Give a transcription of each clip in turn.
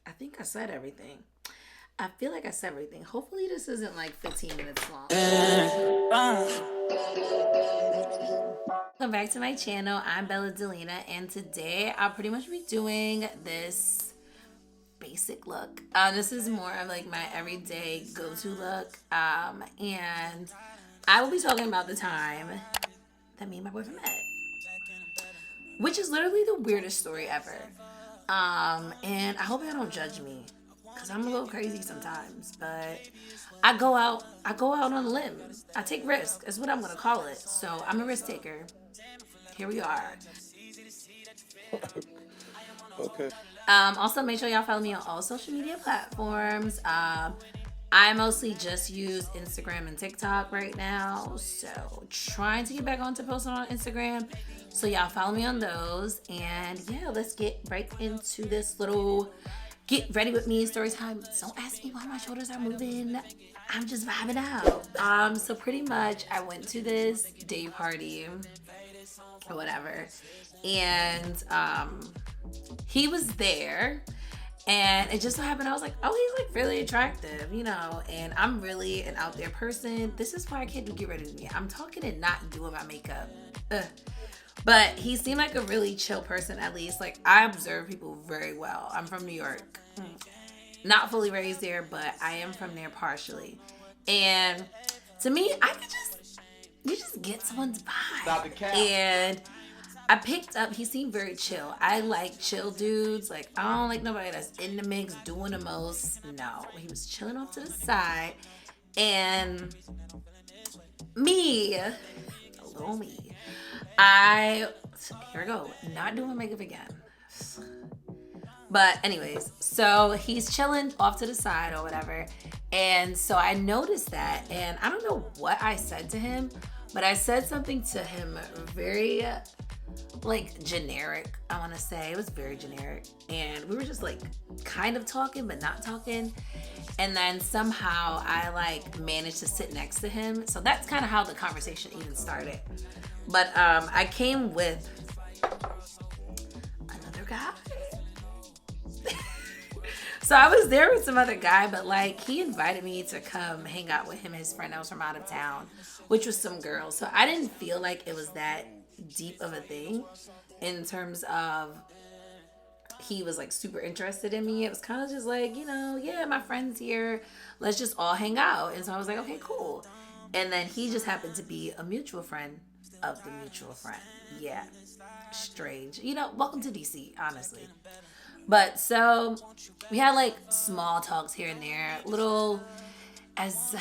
I think I said everything. I feel like I said everything. Hopefully this isn't like 15 minutes long. Welcome back to my channel. I'm Bella Delina, and today I'll pretty much be doing this basic look. This is more of like my everyday go-to look. And I will be talking about the time that me and my boyfriend met, which is literally the weirdest story ever. And I hope y'all don't judge me, because I'm a little crazy sometimes, but I go out on a limb. I take risks. That's what I'm gonna call it. So I'm a risk taker. Here we are. Okay. Also, make sure y'all follow me on all social media platforms. I mostly just use Instagram and TikTok right now, so trying to get back onto posting on Instagram. So y'all follow me on those, and yeah, let's get right into this little get ready with me story time. Don't ask me why my shoulders are moving. I'm just vibing out. So pretty much I went to this day party or whatever, and he was there. And it just so happened, I was like, oh, he's like really attractive, you know, and I'm really an out there person. This is why I can't do get ready with me. I'm talking and not doing my makeup. Ugh. But he seemed like a really chill person, at least. Like, I observe people very well. I'm from New York. Not fully raised there, but I am from there partially. And to me, you just get someone's vibe. Stop the cap. And I picked up, he seemed very chill. I like chill dudes. Like, I don't like nobody that's in the mix, doing the most. No, he was chilling off to the side. And me, a little me, here we go, not doing makeup again. But anyways, so he's chilling off to the side or whatever. And so I noticed that, and I don't know what I said to him, but I said something to him very like generic, I want to say. It was very generic, and we were just like kind of talking but not talking, and then somehow I like managed to sit next to him. So that's kind of how the conversation even started. But I came with another guy. So I was there with some other guy, but like he invited me to come hang out with him and his friend that was from out of town, which was some girls. So I didn't feel like it was that deep of a thing in terms of he was like super interested in me. It was kind of just like, you know, yeah, my friend's here, let's just all hang out. And so I was like, okay, cool. And then he just happened to be a mutual friend of the mutual friend. Yeah, strange, you know. Welcome to DC, honestly. But so we had like small talks here and there, little, as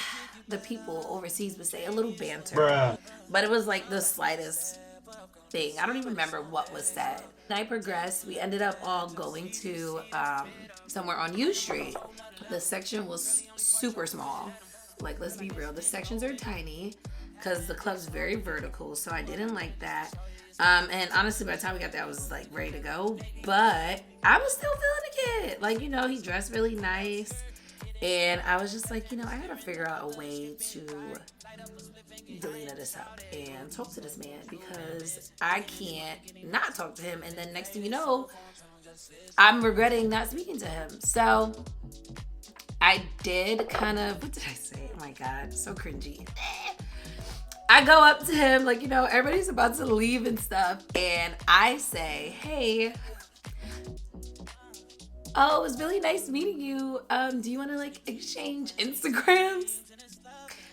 the people overseas would say, a little banter. Bruh. But it was like the slightest thing. I don't even remember what was said. Night progressed. We ended up all going to somewhere on U Street. The section was super small. Like, let's be real, the sections are tiny because the club's very vertical, so I didn't like that. And honestly, by the time we got there, I was like ready to go, but I was still feeling the kid. Like, you know, he dressed really nice, and I was just like, you know, I gotta figure out a way to Delina this up and talk to this man, because I can't not talk to him, and then next thing you know, I'm regretting not speaking to him. So I did kind of, what did I say? Oh my God, so cringy. I go up to him, like, you know, everybody's about to leave and stuff, and I say, hey, oh, it was really nice meeting you. Do you want to like exchange Instagrams?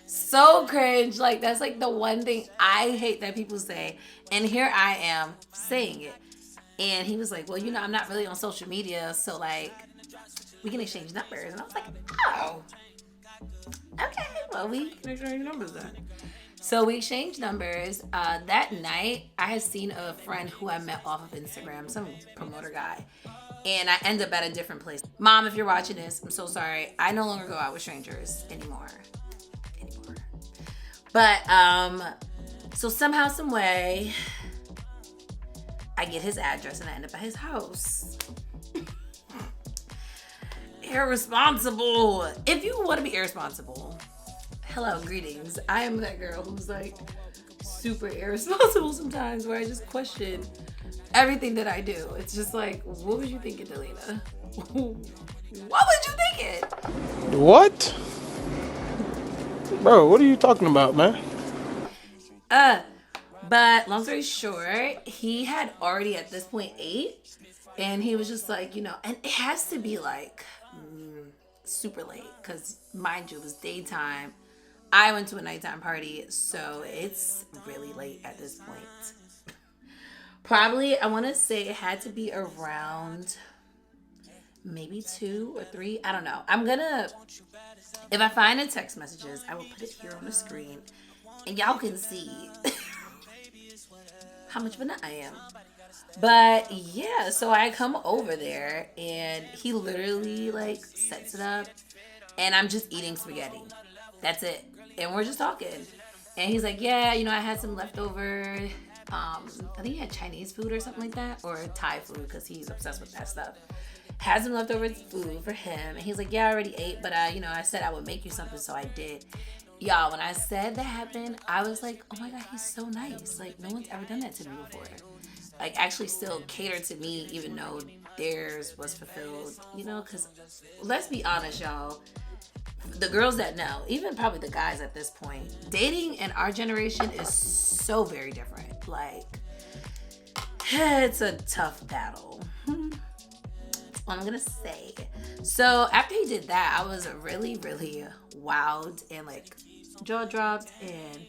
So cringe. Like, that's like the one thing I hate that people say, and here I am saying it. And he was like, well, you know, I'm not really on social media, so like we can exchange numbers. And I was like, oh, okay, well, we can exchange numbers then. So we exchanged numbers. That night, I had seen a friend who I met off of Instagram, some promoter guy, and I ended up at a different place. Mom, if you're watching this, I'm so sorry. I no longer go out with strangers anymore. But so somehow, some way, I get his address and I end up at his house. Irresponsible. If you want to be irresponsible, hello, greetings. I am that girl who's like super irresponsible sometimes, where I just question everything that I do. It's just like, what was you thinking, Delina? What would you think it? What? Bro, what are you talking about, man? Uh, but long story short, he had already at this point ate, and he was just like, and it has to be like super late because mind you, it was daytime. I went to a nighttime party, so it's really late at this point. Probably, I want to say it had to be around maybe 2 or 3. I don't know. If I find the text messages, I will put it here on the screen and y'all can see how much of a nut I am. But yeah, so I come over there and he literally like sets it up and I'm just eating spaghetti. That's it. And we're just talking. And he's like, yeah, I had some leftover. I think he had Chinese food or something like that, or Thai food because he's obsessed with that stuff. Had some leftover food for him, and he's like, yeah, I already ate, but I said I would make you something, so I did. Y'all, when I said that happened, I was like, oh my god, he's so nice. Like, no one's ever done that to me before. Like, actually still catered to me, even though theirs was fulfilled, because let's be honest, y'all. The girls that know, even probably the guys at this point, dating in our generation is so very different. Like, it's a tough battle. That's all I'm gonna say. So after he did that, I was really, really wowed and like jaw dropped, and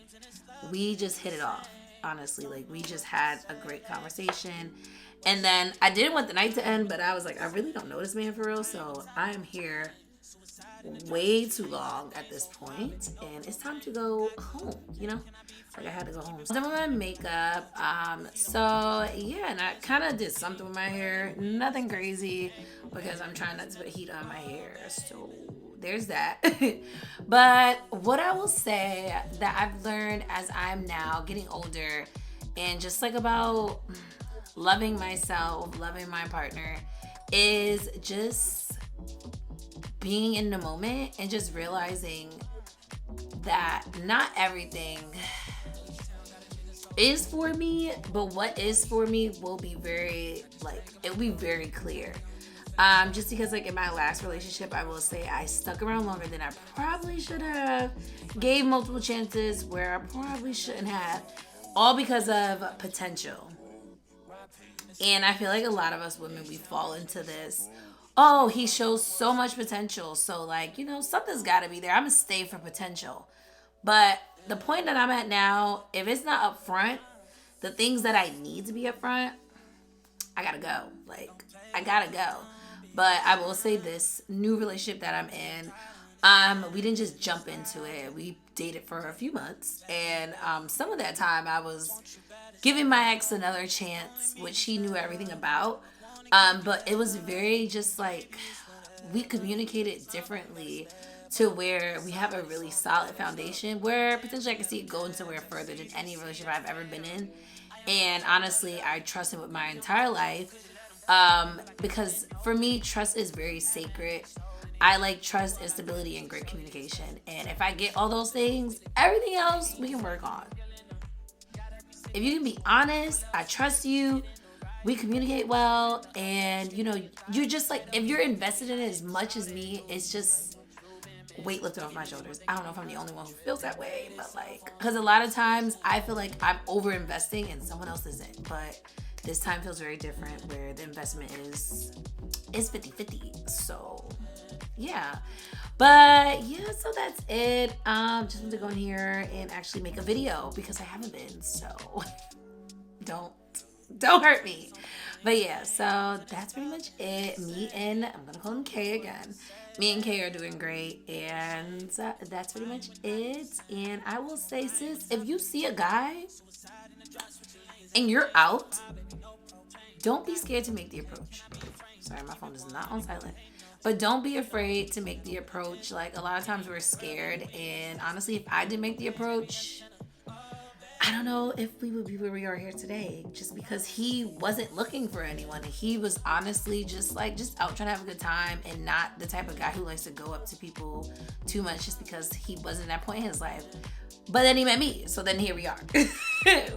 we just hit it off. Honestly, like we just had a great conversation. And then I didn't want the night to end, but I was like, I really don't know this man for real, so I am here way too long at this point and it's time to go home, like I had to go home. So I did my makeup, so yeah, and I kind of did something with my hair, nothing crazy because I'm trying not to put heat on my hair, so there's that. But what I will say that I've learned as I'm now getting older and just like about loving myself, loving my partner, is just being in the moment and just realizing that not everything is for me, but what is for me will be it'll be very clear. Just because like in my last relationship, I will say I stuck around longer than I probably should have, gave multiple chances where I probably shouldn't have, all because of potential. And I feel like a lot of us women, we fall into this, oh, he shows so much potential, so like, something's got to be there. I'm gonna stay for potential. But the point that I'm at now, if it's not up front, the things that I need to be up front, I gotta go. Like, I gotta go. But I will say this new relationship that I'm in, we didn't just jump into it. We dated for a few months, and some of that time I was giving my ex another chance, which he knew everything about. But it was very just like we communicated differently to where we have a really solid foundation where potentially I can see it going somewhere further than any relationship I've ever been in. And honestly, I trust him with my entire life. Because for me, trust is very sacred. I like trust and stability and great communication. And if I get all those things, everything else we can work on. If you can be honest, I trust you, we communicate well, and you're just like, if you're invested in it as much as me, it's just weight lifted off my shoulders. I don't know if I'm the only one who feels that way, but like, because a lot of times I feel like I'm over investing and someone else isn't, but this time feels very different where the investment is 50-50. So yeah, but yeah, so that's it. Just want to go in here and actually make a video because I haven't been, so don't hurt me. But yeah, so that's pretty much it. I'm gonna call him Kay again. Me and Kay are doing great, and that's pretty much it. And I will say, sis, if you see a guy and you're out, don't be scared to make the approach. Sorry, my phone is not on silent. But don't be afraid to make the approach. Like, a lot of times we're scared, and honestly, if I didn't make the approach, I don't know if we would be where we are here today, just because he wasn't looking for anyone. He was honestly just out trying to have a good time, and not the type of guy who likes to go up to people too much just because he wasn't at that point in his life. But then he met me, so then here we are.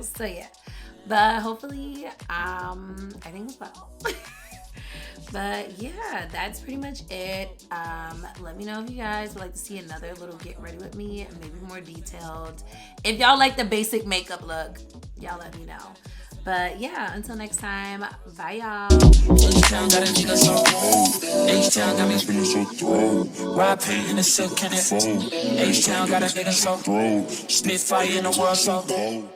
So yeah, but hopefully, I think it's well. But yeah, that's pretty much it. Let me know if you guys would like to see another little get ready with me and maybe more detailed. If y'all like the basic makeup look, y'all let me know. But yeah, until next time, bye y'all. H-Town got a nigga so cold. H-Town got me feeling so thrown. Ride paint in the silk and it fold. H-Town got a nigga so cold. Spit fire in the world so cold.